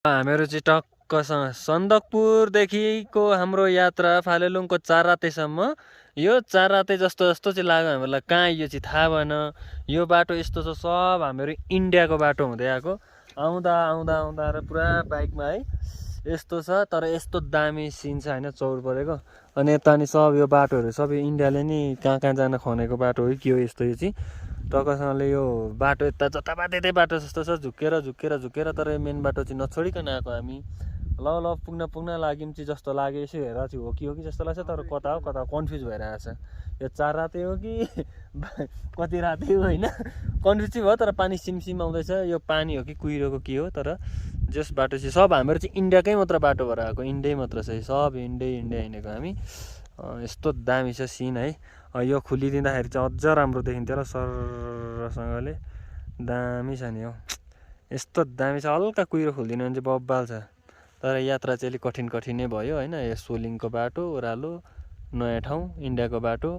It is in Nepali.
हामीहरू चाहिँ टक्कसँग सन्दकपुरदेखिको हाम्रो यात्रा फालेलुङको 4 रातेसम्म यो 4 राते जस्तो जस्तो चाहिँ लाग्यो हामीहरूलाई। कहाँ यो चाहिँ थाहा भएन। यो बाटो यस्तो छ, सब हामीहरू इन्डियाको बाटो हुँदै आएको। आउँदा आउँदा आउँदा र पुरा बाइकमा है यस्तो छ। तर यस्तो दामी सिन छ होइन चौर परेको। अनि यता नि सब यो बाटोहरू सबै इन्डियाले नि कहाँ कहाँ जान खनेको बाटो हो कि हो यस्तो। यो चाहिँ टक्कसँगले यो बाटो यता जताभावी त्यतै बाटो जस्तो छ, झुक्केर झुक्केर झुक्केर। तर मेन बाटो चाहिँ नछोडिकन आएको हामी। ल पुग्न लाग्यौँ चाहिँ जस्तो लाग्यो। यसो हेरेर चाहिँ हो कि जस्तो लाग्छ, तर कता हो कता कन्फ्युज भइरहेको छ। यो 4 राते हो कि कति राते हो होइन, कन्फ्युज चाहिँ भयो। तर पानी सिमसिम आउँदैछ, यो पानी हो कि कुहिरोको के हो। तर जस बाटो चाहिँ सब हामीहरू चाहिँ इन्डियाकै मात्र बाटो भएर आएको, इन्डियै मात्र छ, सब इन्डिया हिँडेको हामी। यस्तो दामी छ सिन है। यो खुलिदिँदाखेरि चाहिँ अझ राम्रो देखिन्थ्यो होला सरसँगले। दामी छ नि हो, यस्तो दामी छ। हल्का कुहिरो खोलिदिनु भने चाहिँ बब्बाल छ। तर यात्रा चाहिँ अलिक कठिन नै भयो होइन। यो सोलिङको बाटो, ओह्रालो, नयाँ ठाउँ, इन्डियाको बाटो।